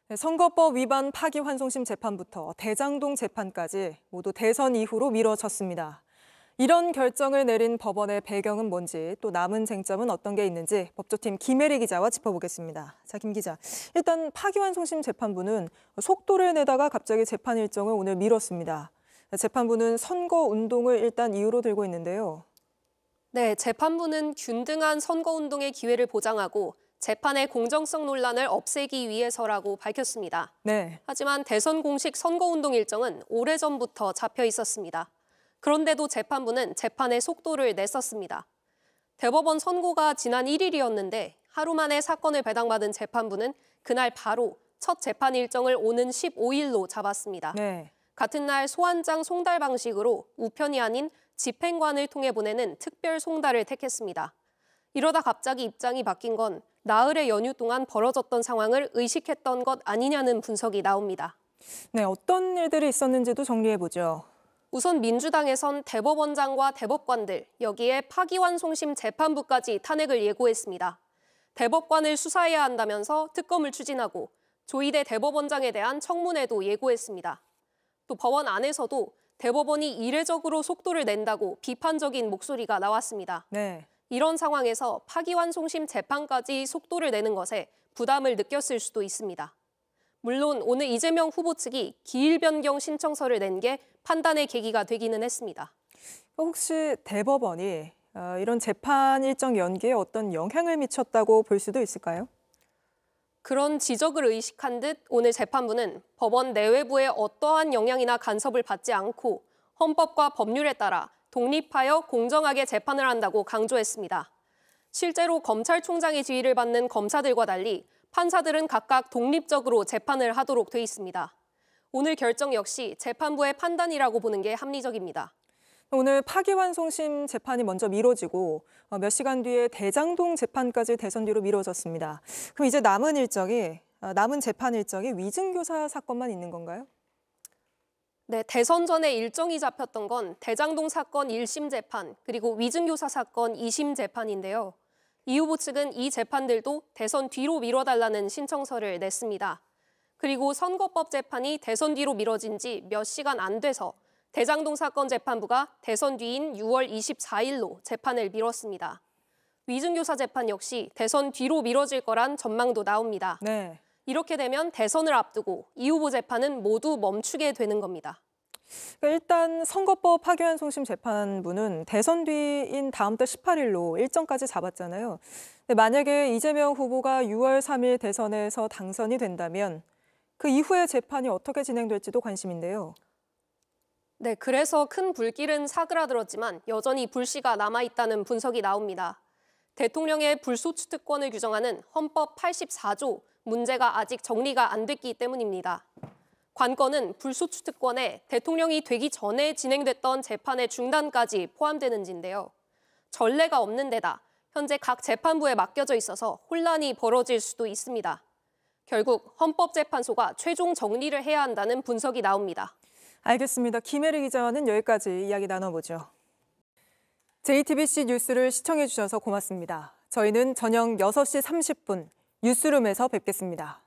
네, 선거법 위반 파기환송심 재판부터 대장동 재판까지 모두 대선 이후로 미뤄졌습니다. 이런 결정을 내린 법원의 배경은 뭔지, 또 남은 쟁점은 어떤 게 있는지 법조팀 김혜리 기자와 짚어보겠습니다. 자, 김 기자. 일단 파기환송심 재판부는 속도를 내다가 갑자기 재판 일정을 오늘 미뤘습니다. 재판부는 선거운동을 일단 이유로 들고 있는데요. 네, 재판부는 균등한 선거운동의 기회를 보장하고 재판의 공정성 논란을 없애기 위해서라고 밝혔습니다. 네. 하지만 대선 공식 선거운동 일정은 오래전부터 잡혀 있었습니다. 그런데도 재판부는 재판의 속도를 냈었습니다. 대법원 선고가 지난 1일이었는데 하루 만에 사건을 배당받은 재판부는 그날 바로 첫 재판 일정을 오는 15일로 잡았습니다. 네. 같은 날 소환장 송달 방식으로 우편이 아닌 집행관을 통해 보내는 특별 송달을 택했습니다. 이러다 갑자기 입장이 바뀐 건 나흘의 연휴 동안 벌어졌던 상황을 의식했던 것 아니냐는 분석이 나옵니다. 네, 어떤 일들이 있었는지도 정리해보죠. 우선 민주당에선 대법원장과 대법관들, 여기에 파기환송심 재판부까지 탄핵을 예고했습니다. 대법관을 수사해야 한다면서 특검을 추진하고 조희대 대법원장에 대한 청문회도 예고했습니다. 또 법원 안에서도 대법원이 이례적으로 속도를 낸다고 비판적인 목소리가 나왔습니다. 네. 이런 상황에서 파기환송심 재판까지 속도를 내는 것에 부담을 느꼈을 수도 있습니다. 물론 오늘 이재명 후보 측이 기일 변경 신청서를 낸 게 판단의 계기가 되기는 했습니다. 혹시 대법원이 이런 재판 일정 연기에 어떤 영향을 미쳤다고 볼 수도 있을까요? 그런 지적을 의식한 듯 오늘 재판부는 법원 내외부의 어떠한 영향이나 간섭을 받지 않고 헌법과 법률에 따라 독립하여 공정하게 재판을 한다고 강조했습니다. 실제로 검찰총장의 지휘를 받는 검사들과 달리 판사들은 각각 독립적으로 재판을 하도록 돼 있습니다. 오늘 결정 역시 재판부의 판단이라고 보는 게 합리적입니다. 오늘 파기환송심 재판이 먼저 미뤄지고 몇 시간 뒤에 대장동 재판까지 대선 뒤로 미뤄졌습니다. 그럼 이제 남은 재판 일정이 위증교사 사건만 있는 건가요? 네, 대선 전에 일정이 잡혔던 건 대장동 사건 1심 재판, 그리고 위증교사 사건 2심 재판인데요. 이 후보 측은 이 재판들도 대선 뒤로 미뤄달라는 신청서를 냈습니다. 그리고 선거법 재판이 대선 뒤로 미뤄진 지 몇 시간 안 돼서 대장동 사건 재판부가 대선 뒤인 6월 24일로 재판을 미뤘습니다. 위증교사 재판 역시 대선 뒤로 미뤄질 거란 전망도 나옵니다. 네. 이렇게 되면 대선을 앞두고 이 후보 재판은 모두 멈추게 되는 겁니다. 일단 선거법 파기환송심 재판부는 대선 뒤인 다음 달 18일로 일정까지 잡았잖아요. 근데 만약에 이재명 후보가 6월 3일 대선에서 당선이 된다면 그 이후의 재판이 어떻게 진행될지도 관심인데요. 네, 그래서 큰 불길은 사그라들었지만 여전히 불씨가 남아있다는 분석이 나옵니다. 대통령의 불소추 특권을 규정하는 헌법 84조 문제가 아직 정리가 안 됐기 때문입니다. 관건은 불소추 특권에 대통령이 되기 전에 진행됐던 재판의 중단까지 포함되는지인데요. 전례가 없는 데다 현재 각 재판부에 맡겨져 있어서 혼란이 벌어질 수도 있습니다. 결국 헌법재판소가 최종 정리를 해야 한다는 분석이 나옵니다. 알겠습니다. 김혜리 기자와는 여기까지 이야기 나눠보죠. JTBC 뉴스를 시청해 주셔서 고맙습니다. 저희는 저녁 6시 30분 뉴스룸에서 뵙겠습니다.